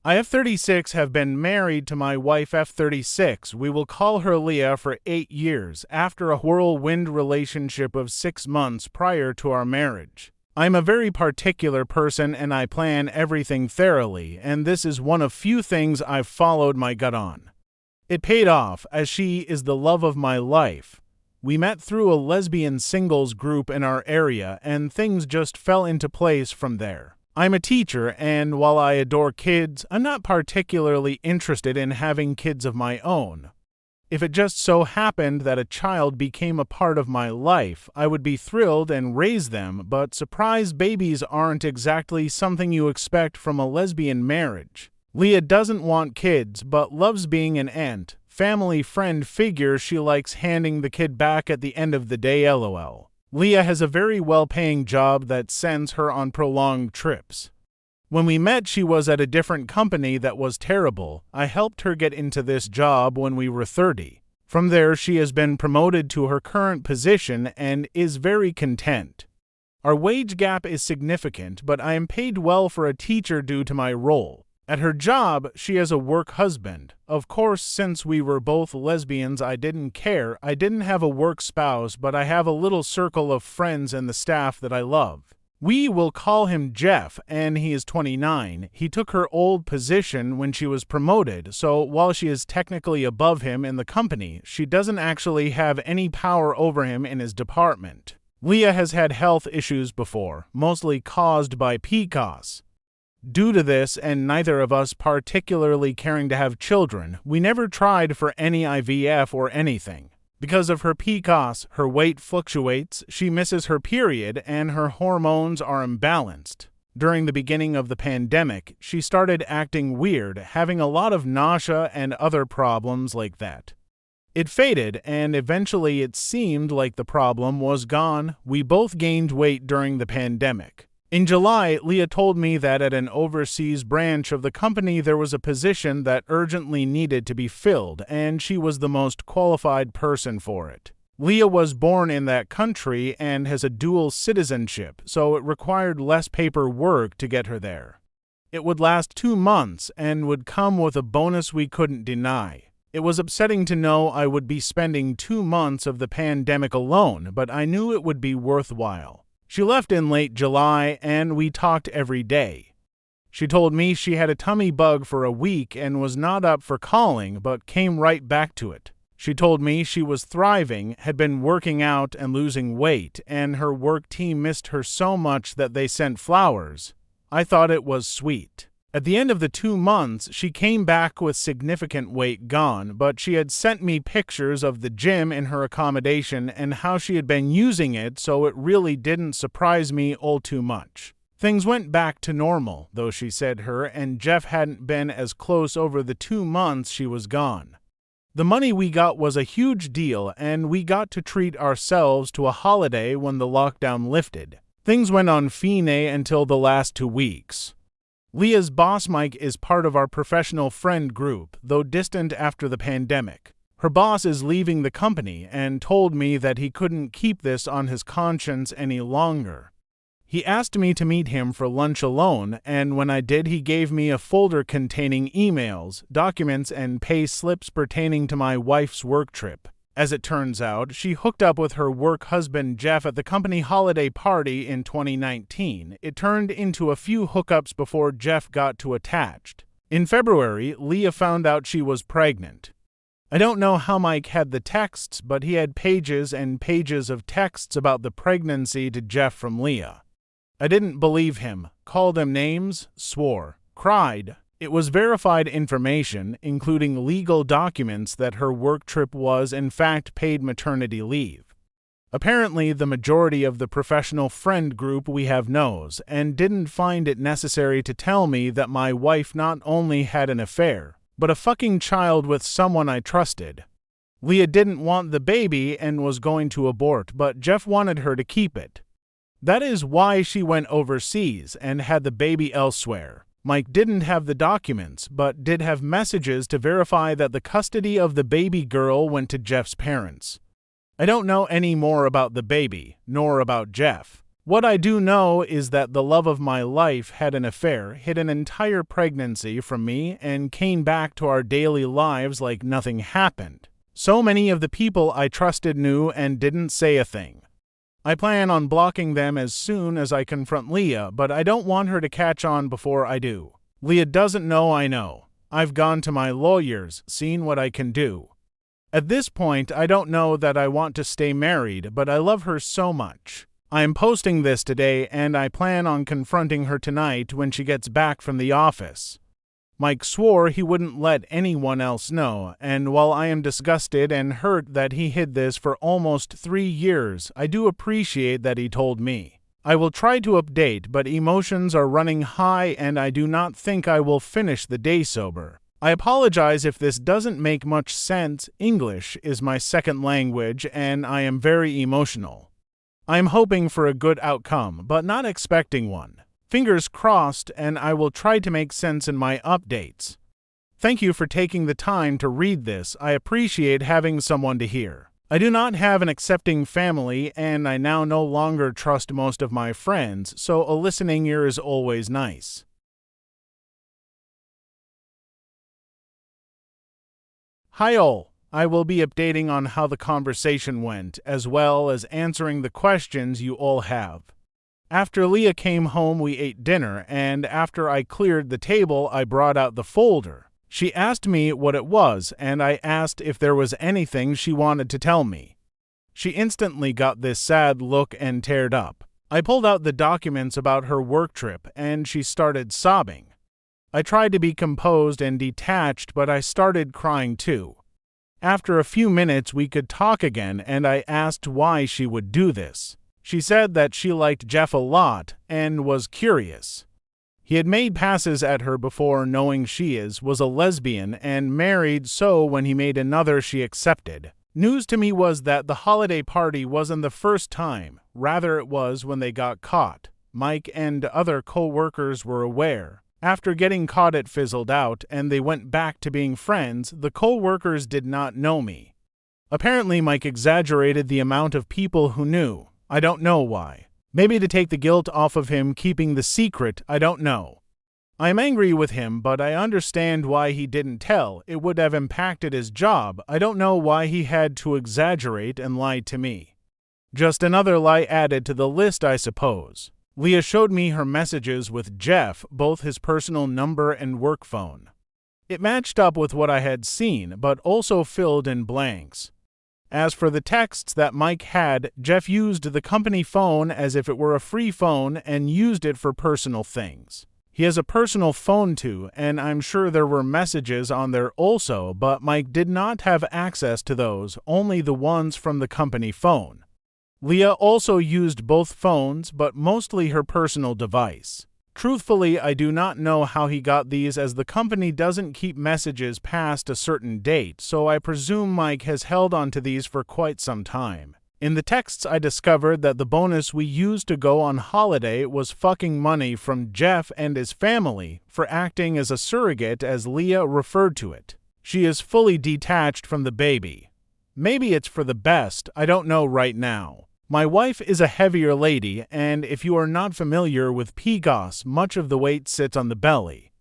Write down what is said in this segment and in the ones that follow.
I, F36, have been married to my wife, F36. We will call her Leah for 8 years, after a whirlwind relationship of 6 months prior to our marriage. I'm a very particular person and I plan everything thoroughly, and this is one of few things I've followed my gut on. It paid off, as she is the love of my life. We met through a lesbian singles group in our area, and things just fell into place from there. I'm a teacher, and while I adore kids, I'm not particularly interested in having kids of my own. If it just so happened that a child became a part of my life, I would be thrilled and raise them, but surprise babies aren't exactly something you expect from a lesbian marriage. Leah doesn't want kids, but loves being an aunt, family friend figure. She likes handing the kid back at the end of the day, lol. Leah has a very well-paying job that sends her on prolonged trips. When we met, she was at a different company that was terrible. I helped her get into this job when we were 30. From there, she has been promoted to her current position and is very content. Our wage gap is significant, but I am paid well for a teacher due to my role. At her job, she has a work husband. Of course, since we were both lesbians, I didn't care. I didn't have a work spouse, but I have a little circle of friends and the staff that I love. We will call him Jeff, and he is 29. He took her old position when she was promoted, so while she is technically above him in the company, she doesn't actually have any power over him in his department. Leah has had health issues before, mostly caused by PCOS. Due to this, and neither of us particularly caring to have children, we never tried for any IVF or anything. Because of her PCOS, her weight fluctuates, she misses her period, and her hormones are imbalanced. During the beginning of the pandemic, she started acting weird, having a lot of nausea and other problems like that. It faded, and eventually it seemed like the problem was gone. We both gained weight during the pandemic. In July, Leah told me that at an overseas branch of the company there was a position that urgently needed to be filled, and she was the most qualified person for it. Leah was born in that country and has a dual citizenship, so it required less paperwork to get her there. It would last 2 months and would come with a bonus we couldn't deny. It was upsetting to know I would be spending 2 months of the pandemic alone, but I knew it would be worthwhile. She left in late July, and we talked every day. She told me she had a tummy bug for a week and was not up for calling, but came right back to it. She told me she was thriving, had been working out and losing weight, and her work team missed her so much that they sent flowers. I thought it was sweet. At the end of the 2 months, she came back with significant weight gone, but she had sent me pictures of the gym in her accommodation and how she had been using it, so it really didn't surprise me all too much. Things went back to normal, though, she said her and Jeff hadn't been as close over the 2 months she was gone. The money we got was a huge deal, and we got to treat ourselves to a holiday when the lockdown lifted. Things went on fine until the last 2 weeks. Leah's boss Mike is part of our professional friend group, though distant after the pandemic. Her boss is leaving the company and told me that he couldn't keep this on his conscience any longer. He asked me to meet him for lunch alone, and when I did, he gave me a folder containing emails, documents, and pay slips pertaining to my wife's work trip. As it turns out, she hooked up with her work husband Jeff at the company holiday party in 2019. It turned into a few hookups before Jeff got too attached. In February, Leah found out she was pregnant. I don't know how Mike had the texts, but he had pages and pages of texts about the pregnancy to Jeff from Leah. I didn't believe him, called him names, swore, cried. It was verified information, including legal documents that her work trip was in fact paid maternity leave. Apparently, the majority of the professional friend group we have knows, and didn't find it necessary to tell me that my wife not only had an affair, but a fucking child with someone I trusted. Leah didn't want the baby and was going to abort, but Jeff wanted her to keep it. That is why she went overseas and had the baby elsewhere. Mike didn't have the documents, but did have messages to verify that the custody of the baby girl went to Jeff's parents. I don't know any more about the baby, nor about Jeff. What I do know is that the love of my life had an affair, hid an entire pregnancy from me, and came back to our daily lives like nothing happened. So many of the people I trusted knew and didn't say a thing. I plan on blocking them as soon as I confront Leah, but I don't want her to catch on before I do. Leah doesn't know I know. I've gone to my lawyers, seen what I can do. At this point, I don't know that I want to stay married, but I love her so much. I am posting this today, and I plan on confronting her tonight when she gets back from the office. Mike swore he wouldn't let anyone else know, and while I am disgusted and hurt that he hid this for almost 3 years, I do appreciate that he told me. I will try to update, but emotions are running high and I do not think I will finish the day sober. I apologize if this doesn't make much sense. English is my second language and I am very emotional. I am hoping for a good outcome, but not expecting one. Fingers crossed, and I will try to make sense in my updates. Thank you for taking the time to read this. I appreciate having someone to hear. I do not have an accepting family, and I now no longer trust most of my friends, so a listening ear is always nice. Hi all. I will be updating on how the conversation went, as well as answering the questions you all have. After Leah came home, we ate dinner, and after I cleared the table, I brought out the folder. She asked me what it was, and I asked if there was anything she wanted to tell me. She instantly got this sad look and teared up. I pulled out the documents about her work trip, and she started sobbing. I tried to be composed and detached, but I started crying too. After a few minutes, we could talk again, and I asked why she would do this. She said that she liked Jeff a lot and was curious. He had made passes at her before, knowing she was a lesbian and married, so when he made another, she accepted. News to me was that the holiday party wasn't the first time, rather it was when they got caught. Mike and other co-workers were aware. After getting caught, it fizzled out, and they went back to being friends. The co-workers did not know me. Apparently, Mike exaggerated the amount of people who knew. I don't know why. Maybe to take the guilt off of him keeping the secret, I don't know. I am angry with him, but I understand why he didn't tell. It would have impacted his job. I don't know why he had to exaggerate and lie to me. Just another lie added to the list, I suppose. Leah showed me her messages with Jeff, both his personal number and work phone. It matched up with what I had seen, but also filled in blanks. As for the texts that Mike had, Jeff used the company phone as if it were a free phone and used it for personal things. He has a personal phone too, and I'm sure there were messages on there also, but Mike did not have access to those, only the ones from the company phone. Leah also used both phones, but mostly her personal device. Truthfully, I do not know how he got these, as the company doesn't keep messages past a certain date, so I presume Mike has held onto these for quite some time. In the texts, I discovered that the bonus we used to go on holiday was fucking money from Jeff and his family for acting as a surrogate, as Leah referred to it. She is fully detached from the baby. Maybe it's for the best, I don't know right now. My wife is a heavier lady, and if you are not familiar with PCOS, much of the weight sits on the belly.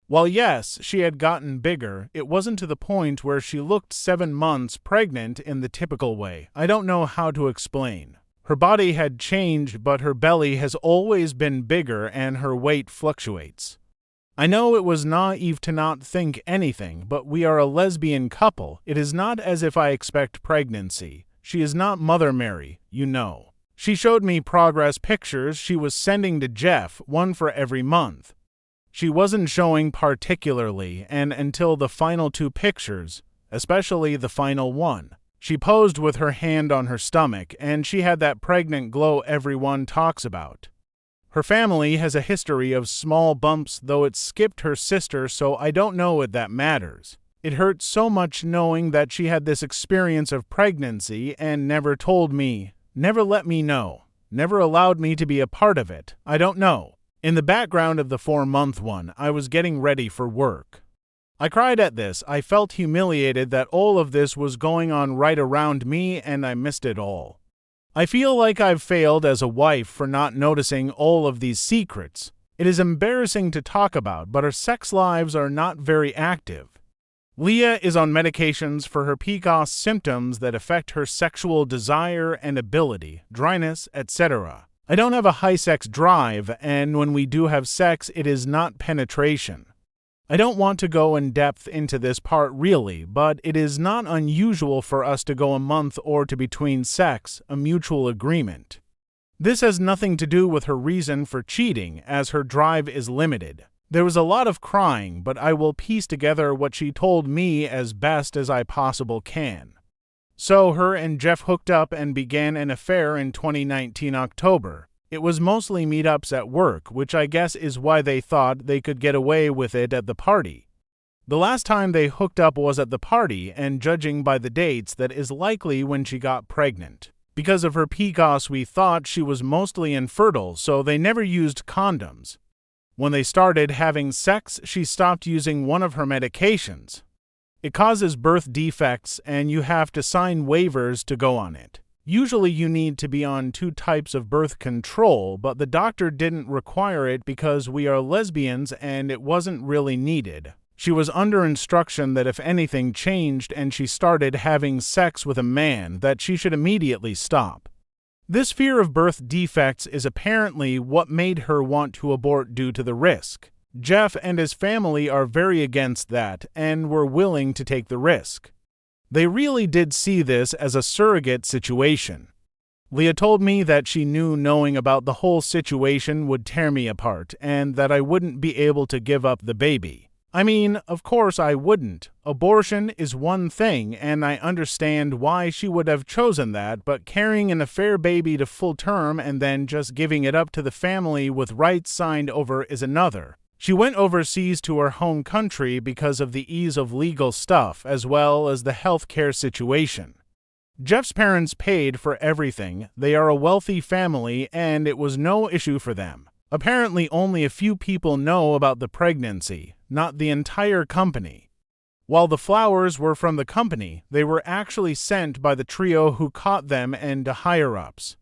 While yes, she had gotten bigger, it wasn't to the point where she looked 7 months pregnant in the typical way. I don't know how to explain. Her body had changed, but her belly has always been bigger and her weight fluctuates. I know it was naive to not think anything, but we are a lesbian couple. It is not as if I expect pregnancy. She is not Mother Mary, you know. She showed me progress pictures she was sending to Jeff, one for every month. She wasn't showing particularly, and until the final 2 pictures, especially the final one. She posed with her hand on her stomach, and she had that pregnant glow everyone talks about. Her family has a history of small bumps, though it skipped her sister, so I don't know if that matters. It hurt so much knowing that she had this experience of pregnancy and never told me, never let me know, never allowed me to be a part of it. I don't know. In the background of the 4-month one, I was getting ready for work. I cried at this. I felt humiliated that all of this was going on right around me and I missed it all. I feel like I've failed as a wife for not noticing all of these secrets. It is embarrassing to talk about, but our sex lives are not very active. Leah is on medications for her PCOS symptoms that affect her sexual desire and ability, dryness, etc. I don't have a high sex drive, and when we do have sex, it is not penetration. I don't want to go in depth into this part really, but it is not unusual for us to go a month or to between sex, a mutual agreement. This has nothing to do with her reason for cheating, as her drive is limited. There was a lot of crying, but I will piece together what she told me as best as I possibly can. So her and Jeff hooked up and began an affair in 2019 October. It was mostly meetups at work, which I guess is why they thought they could get away with it at the party. The last time they hooked up was at the party, and judging by the dates, that is likely when she got pregnant. Because of her PCOS, we thought she was mostly infertile, so they never used condoms. When they started having sex, she stopped using one of her medications. It causes birth defects, and you have to sign waivers to go on it. Usually you need to be on 2 types of birth control, but the doctor didn't require it because we are lesbians and it wasn't really needed. She was under instruction that if anything changed and she started having sex with a man, that she should immediately stop. This fear of birth defects is apparently what made her want to abort due to the risk. Jeff and his family are very against that and were willing to take the risk. They really did see this as a surrogate situation. Leah told me that she knew knowing about the whole situation would tear me apart and that I wouldn't be able to give up the baby. I mean, of course I wouldn't. Abortion is one thing, and I understand why she would have chosen that, but carrying an affair baby to full term and then just giving it up to the family with rights signed over is another. She went overseas to her home country because of the ease of legal stuff as well as the health care situation. Jeff's parents paid for everything. They are a wealthy family, and it was no issue for them. Apparently only a few people know about the pregnancy, not the entire company. While the flowers were from the company, they were actually sent by the trio who caught them and to higher-ups.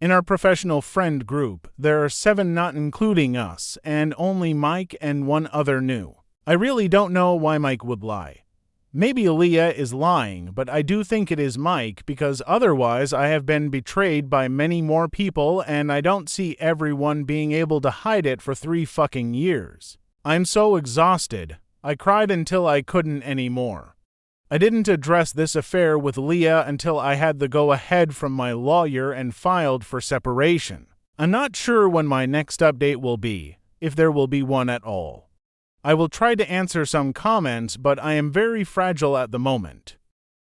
In our professional friend group, there are 7 not including us, and only Mike and 1 other knew. I really don't know why Mike would lie. Maybe Leah is lying, but I do think it is Mike because otherwise I have been betrayed by many more people and I don't see everyone being able to hide it for 3 fucking years. I'm so exhausted. I cried until I couldn't anymore. I didn't address this affair with Leah until I had the go-ahead from my lawyer and filed for separation. I'm not sure when my next update will be, if there will be one at all. I will try to answer some comments, but I am very fragile at the moment.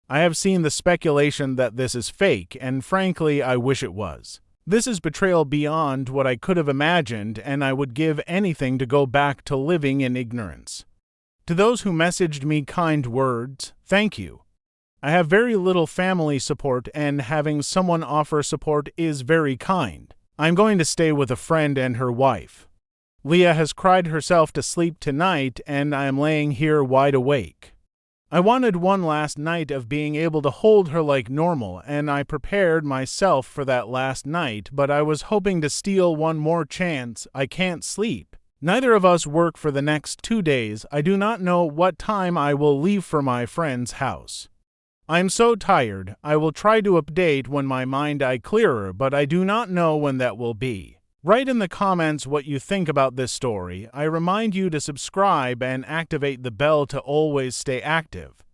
I have seen the speculation that this is fake, and frankly, I wish it was. This is betrayal beyond what I could have imagined, and I would give anything to go back to living in ignorance. To those who messaged me kind words, thank you. I have very little family support, and having someone offer support is very kind. I'm going to stay with a friend and her wife. Leah has cried herself to sleep tonight, and I am laying here wide awake. I wanted one last night of being able to hold her like normal, and I prepared myself for that last night, but I was hoping to steal one more chance. I can't sleep. Neither of us work for the next 2 days. I do not know what time I will leave for my friend's house. I am so tired. I will try to update when my mind is clearer, but I do not know when that will be. Write in the comments what you think about this story. I remind you to subscribe and activate the bell to always stay active.